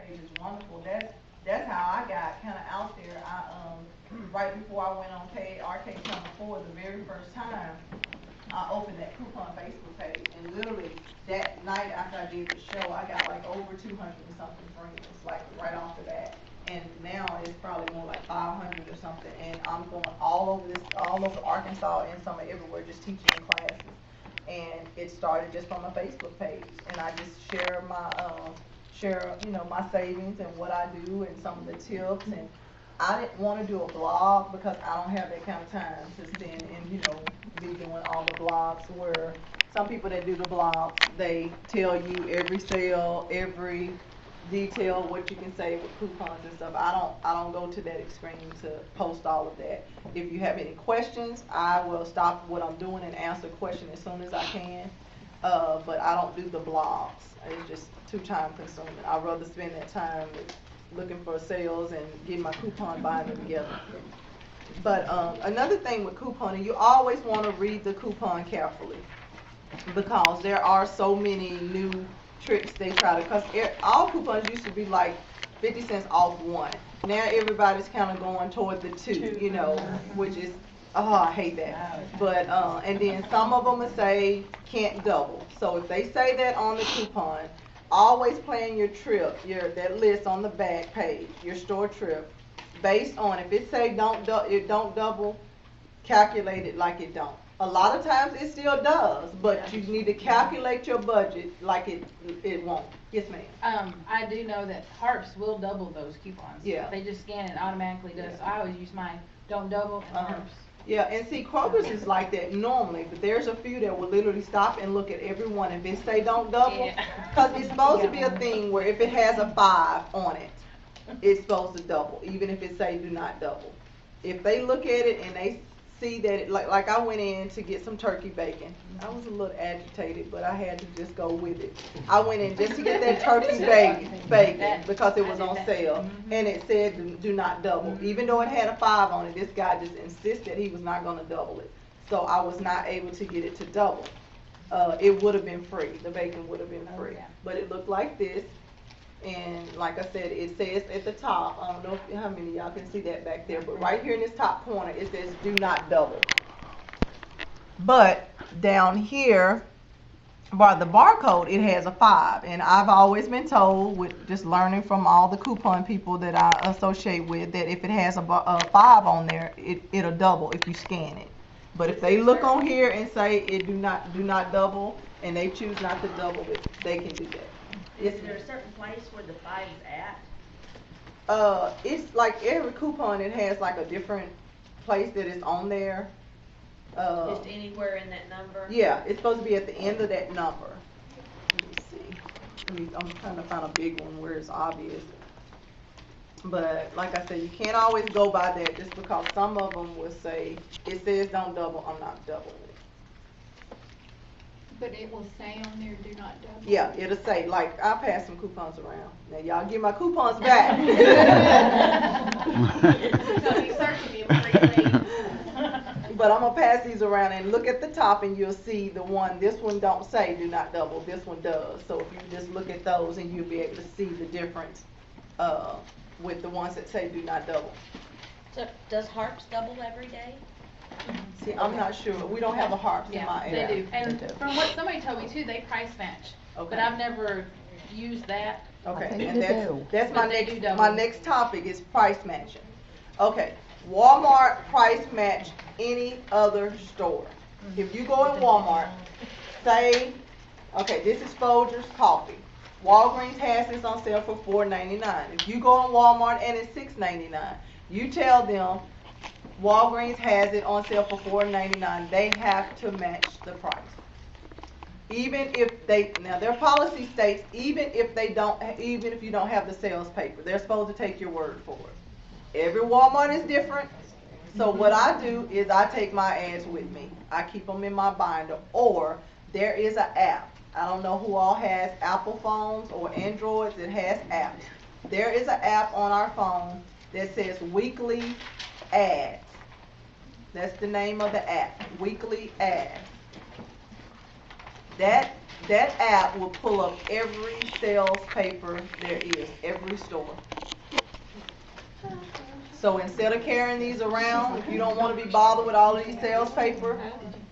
page is wonderful. That's how I got kind of out there. Right before I went on Arcade Channel 4, the very first time, I opened that coupon Facebook page, and literally that night after I did the show, I got like over 200 and something friends, like right off the bat. And now it's probably more like 500 or something. And I'm going all over Arkansas and some everywhere, just teaching in classes. And it started just from a Facebook page, and I just share my savings and what I do and some of the tips. And I didn't want to do a blog because I don't have that kind of time to spend and be doing all the blogs, where some people that do the blogs, they tell you every sale, every detail, what you can save with coupons and stuff. I don't go to that extreme to post all of that. If you have any questions, I will stop what I'm doing and answer a question as soon as I can. But I don't do the blogs. It's just too time consuming. I'd rather spend that time looking for sales and getting my coupon binding together. But another thing with couponing, you always want to read the coupon carefully, because there are so many new tricks they try to, because all coupons used to be like 50 cents off one. Now everybody's kind of going toward the two, which is, I hate that. But, and then some of them will say can't double. So if they say that on the coupon, always plan your trip, that list on the back page, your store trip, based on, if it say it don't double, calculate it like it don't. A lot of times it still does, but you need to calculate your budget like it won't. Yes, ma'am. I do know that Harps will double those coupons. Yeah. They just scan it, it automatically does. So I always use mine, don't double, and Harps. Yeah, and see, Kroger's is like that normally, but there's a few that will literally stop and look at every one. If it say don't double, because it's supposed to be a thing where if it has a 5 on it, it's supposed to double, even if it say do not double. If they look at it and they see that it, like I went in to get some turkey bacon. I was a little agitated, but I had to just go with it. I went in just to get that turkey bacon because it was on sale, and it said do not double. Even though it had a 5 on it, this guy just insisted he was not going to double it. So I was not able to get it to double. It would have been free. The bacon would have been free. But it looked like this. And like I said, it says at the top, I don't know how many of y'all can see that back there, but right here in this top corner, it says do not double. But down here, by the barcode, it has a 5. And I've always been told, with just learning from all the coupon people that I associate with, that if it has a 5 on there, it'll double if you scan it. But if they look on here and say it do not double, and they choose not to double it, they can do that. Is there a certain place where the 5 is at? It's like every coupon, it has like a different place that is on there. Just anywhere in that number? Yeah, it's supposed to be at the end of that number. Let me see. I'm trying to find a big one where it's obvious. But like I said, you can't always go by that, just because some of them will say, it says don't double, I'm not doubling it. But it will say on there, do not double. Yeah, it'll say, like, I'll pass some coupons around. Now, y'all give my coupons back. So you searching me every But I'm going to pass these around and look at the top, and you'll see this one don't say do not double, this one does. So if you just look at those, and you'll be able to see the difference with the ones that say do not double. So does Harps double every day? See, I'm not sure. We don't have a Harps in my area. They do. And from what somebody told me too, they price match. Okay. But I've never used that. Okay, and that's my next topic is price matching. Okay, Walmart price match any other store. If you go in Walmart, say, okay, this is Folgers coffee. Walgreens has this on sale for $4.99. If you go in Walmart and it's $6.99, you tell them Walgreens has it on sale for $4.99. They have to match the price. Even if now their policy states even if you don't have the sales paper, they're supposed to take your word for it. Every Walmart is different. So what I do is I take my ads with me. I keep them in my binder, or there is an app. I don't know who all has Apple phones or Androids that has apps. There is an app on our phone that says weekly ads. That's the name of the app, weekly ads. That that app will pull up every sales paper there is, every store. So instead of carrying these around, if you don't want to be bothered with all of these sales paper,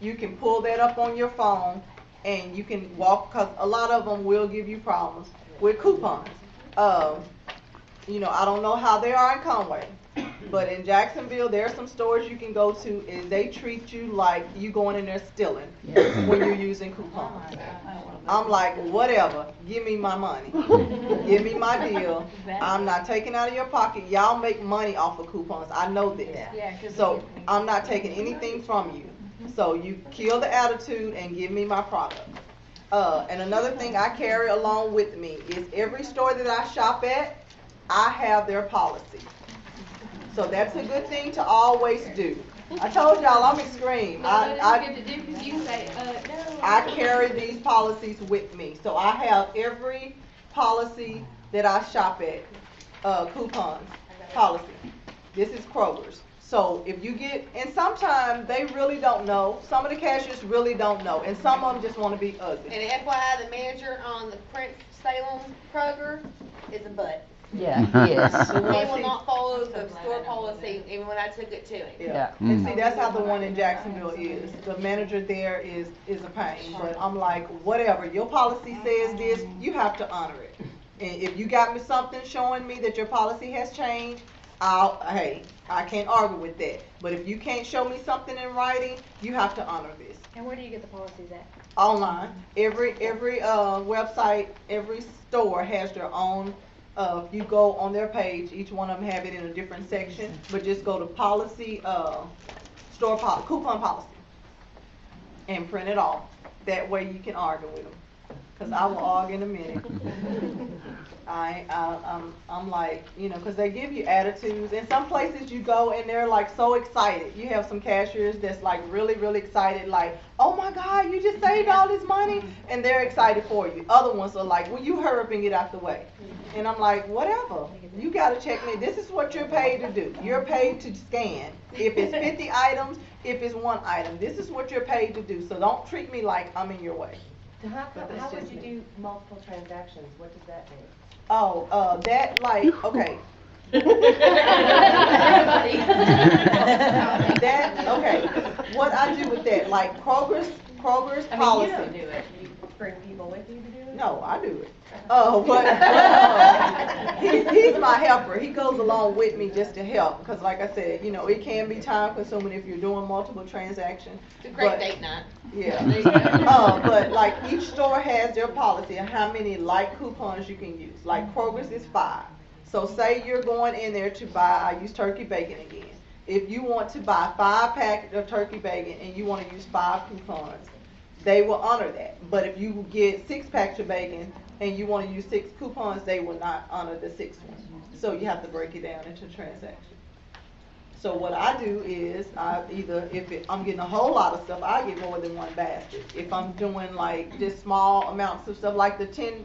you can pull that up on your phone and you can walk, because a lot of them will give you problems with coupons. You know, I don't know how they are in Conway, but in Jacksonville, there are some stores you can go to and they treat you like you going in there stealing when you're using coupons. I'm like, whatever, give me my money, give me my deal. I'm not taking out of your pocket. Y'all make money off of coupons. I know this. So I'm not taking anything from you. So you kill the attitude and give me my product. And another thing I carry along with me is every store that I shop at, I have their policy. So that's a good thing to always do. I told y'all I'm extreme. I carry these policies with me. So I have every policy that I shop at, coupons policy. This is Kroger's. So if you get, and sometimes they really don't know. Some of the cashiers really don't know, and some of them just want to be ugly. And FYI, the manager on the Prince Salem Kroger is a butt. Yeah, yes. He will not follow the store policy, even when I took it to him. Yeah, and see, that's how the one in Jacksonville is. The manager there is a pain, but I'm like, whatever, your policy says this, you have to honor it. And if you got me something showing me that your policy has changed, hey, I can't argue with that. But if you can't show me something in writing, you have to honor this. And where do you get the policies at? Online. Every website, every store has their own. If you go on their page, each one of them have it in a different section, but just go to policy, coupon policy, and print it off. That way you can argue with them, because I will argue in a minute. I'm like, you know, because they give you attitudes. In some places you go and they're like so excited. You have some cashiers that's like really, really excited, like, oh my God, you just saved all this money, and they're excited for you. Other ones are like, well, you hurry up and get out the way. And I'm like, whatever, you got to check me. This is what you're paid to do. You're paid to scan. If it's 50 items, if it's one item, this is what you're paid to do. So don't treat me like I'm in your way. How would you do multiple transactions? What does that mean? Oh, that like, okay. That, okay. What I do with that, like Kroger's policy. You don't do it. You bring people with you to do it? No, I do it. He's my helper. He goes along with me just to help, because like I said, you know, it can be time consuming if you're doing multiple transactions. It's a great date night. Yeah. But like each store has their policy on how many light coupons you can use. Like Kroger's is 5. So say you're going in there to buy, I use turkey bacon again. If you want to buy 5 packets of turkey bacon and you want to use 5 coupons, they will honor that. But if you get 6 packs of bacon and you want to use 6 coupons, they will not honor the 6th one. So you have to break it down into transactions. So what I do is I'm getting a whole lot of stuff, I get more than one basket. If I'm doing like just small amounts of stuff, like the 10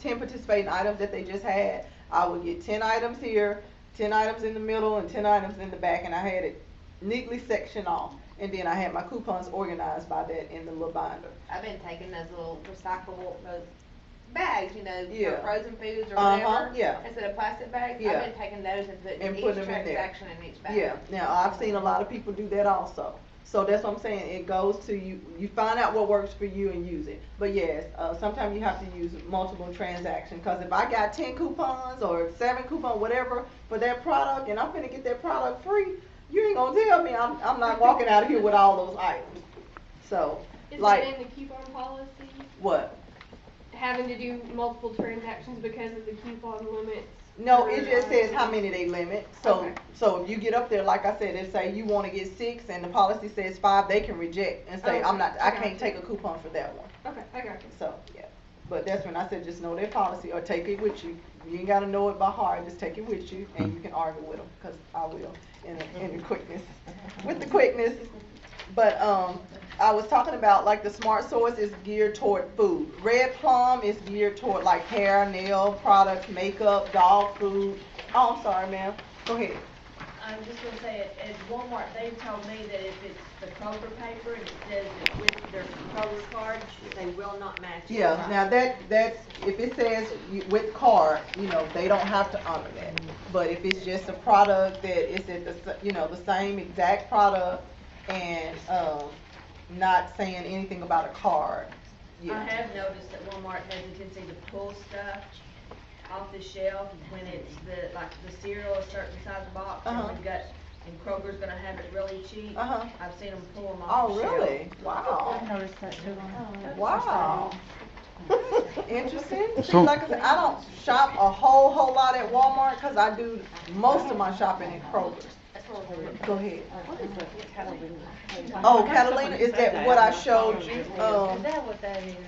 participating items that they just had, I would get 10 items here, 10 items in the middle, and 10 items in the back, and I had it neatly sectioned off. And then I had my coupons organized by that in the little binder. I've been taking those little recyclable, those bags, you know, Yeah. for frozen foods or whatever. Yeah. Instead of plastic bags, Yeah. I've been taking those and putting And each put them in there. transaction in each bag. Yeah, now I've seen a lot of people do that also. So that's what I'm saying, it goes to you find out what works for you and use it. But yes, sometimes you have to use multiple transactions, because if I got 10 coupons or 7 coupons, whatever, for that product, and I'm finna get that product free, you ain't gonna tell me I'm not walking out of here with all those items. So, Is like, that in the coupon policy? what? Having to do multiple transactions because of the coupon limits? No, it just says how many they limit. So, Okay. so if you get up there, like I said, they say you want to get 6 and the policy says 5, they can reject and say, Okay. I Okay. can't take a coupon for that one. Okay, I got you. So, yeah. But that's when I said just know their policy or take it with you. You ain't got to know it by heart, just take it with you and you can argue with them, because I will in the quickness. With the quickness. But I was talking about like the Smart Source is geared toward food. Red Plum is geared toward like hair, nail products, makeup, dog food. Oh, I'm sorry, ma'am. Go ahead. I'm just gonna say, at Walmart, they told me that if it's the Kroger paper and it says it's with their Kroger card, they will not match it. Yeah, now that's, if it says with card, you know, they don't have to honor that. But if it's just a product that is at the same exact product and, not saying anything about a card, I yeah. have noticed that Walmart has a tendency to pull stuff off the shelf when it's like the cereal, a certain size box, and and Kroger's gonna have it really cheap. Uh-huh. I've seen them pull them off Oh, the shelf. really? Wow. I've noticed that too. Wow. Interesting. See, So- like I said, I don't shop a whole lot at Walmart because I do most of my shopping at Kroger's. Go ahead. What is a Catalina? Oh, Catalina, is that what I showed you? Is that what that is?